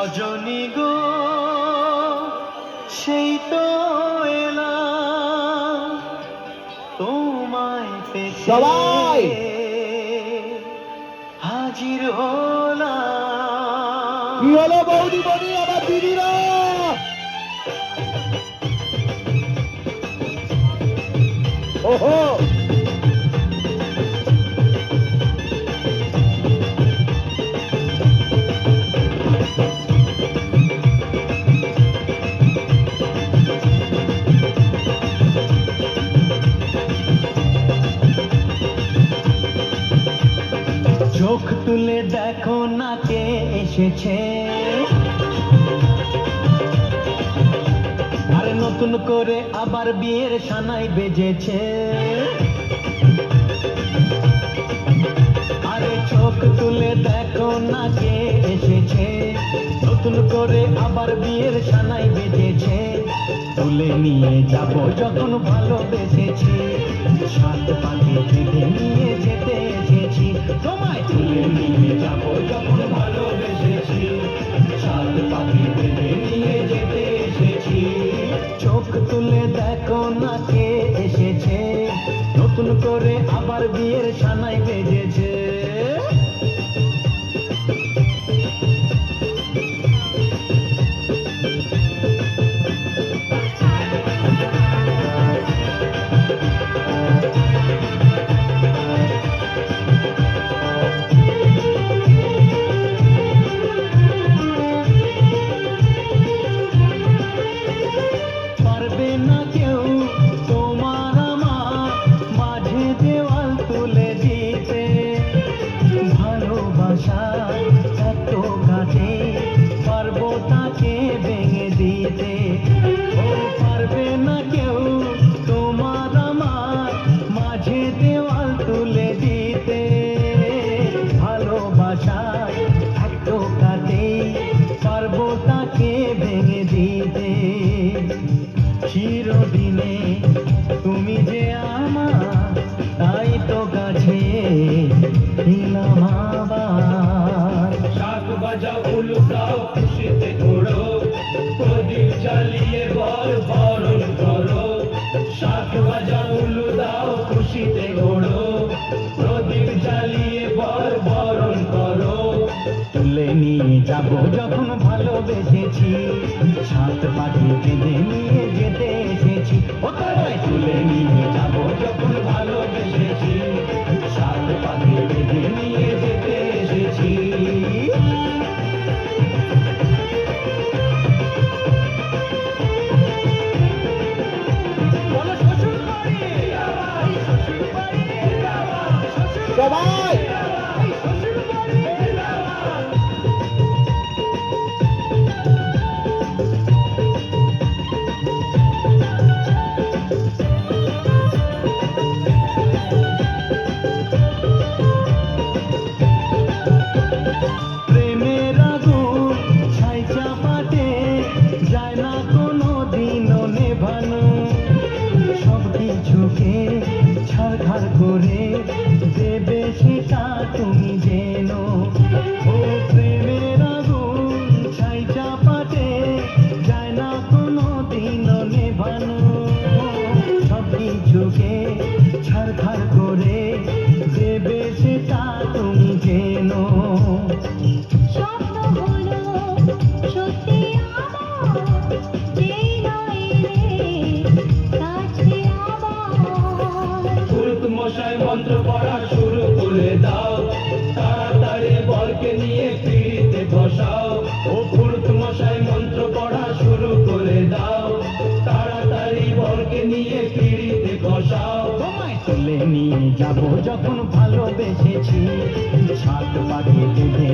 রজনী গো সেই তো এলাম তোমায় পেতে, সবাই হাজির হলাম। কি হলো বৌদি বৌদি আমার দিদিরা? ওহো চোখ তুলে দেখো না কে এসেছে, আর নতুন করে আবার বিয়ের সানাই বেজেছে। আরে চোখ তুলে দেখো না কে এসেছে, নতুন করে আবার বিয়ের সানাই বেজেছে। তুলে নিয়ে যাব যখন ভালোবেসেছি, সাত পাখি বেঁধে নিয়ে যেতে এসেছি। তোমায় তুলে নিয়ে যাব যখন ভালোবেসেছি, সাত পাখি বেঁধে নিয়ে যেতে এসেছি। চোখ তুলে দেখো না কে এসেছে, নতুন করে আবার বিয়ের সানাই বেজেছে। পারবে না কেউ তোমার আমার মাঝে দেওয়াল তুলে দিতে, ভালোবাসা এত কাছে পারবো তাকে ভেঙে দিতে। ও পারবে না কেউ তোমার আমার মাঝে দেওয়াল তুলে দিতে, ভালোবাসা এত কাছে পারবো তাকে ভেঙে দিতে। চিরদিনে তুমি যে আমার, তাই তো কাছে দিলাম আবার। শাক বাজাও উলুটাও খুশিতে ওড়ো, প্রদীপ জ্বালিয়ে বর বরণ করো। শাক বাজাও উলুদাও খুশিতে ওড়ো, প্রদীপ জ্বালিয়ে বর বরণ করো। তুলে নিয়ে যাব যখন ভালোবেসেছি, সাত পাখি বেঁধে নিয়ে যেতে এসেছি। ও তোমায় তুলে নিয়ে যাব যখন ভালোবেসেছি, সাত পাখি বেঁধে নিয়ে যেতে এসেছি। বলো শ্বশুর বাড়ি, শ্বশুর বাড়ি, সবাই শ্বশুর বাড়ি। প্রেমের আগুন ছাই চাপাতে যায় না কোনো দিনও নেভানো, সব কিছুকে ছাড়খাড় করে দেবে সেটা তুমি জেনো। ও প্রেমের আগুন ছাই চাপাতে যায় না কোনো দিনও নেভানো, সব কিছুকে ছাড়খাড় করে দেবে সেটা তুমি জেনো। স্বপ্ন হলো সত্যি আমার, যেই নইলে কাছে আবার। পুরুত মশাই মন্ত্র পড়া শুরু করে দাও, তাড়াতাড়ি বরকে নিয়ে পিড়িতে বসাও। ও পুরুত মশাই মন্ত্র পড়া শুরু করে দাও, তাড়াতাড়ি বরকে নিয়ে পিড়িতে বসাও। তোমায় তুলে নিয়ে যাব যখন ভালোবেসেছি, সাত পাখি বেঁধে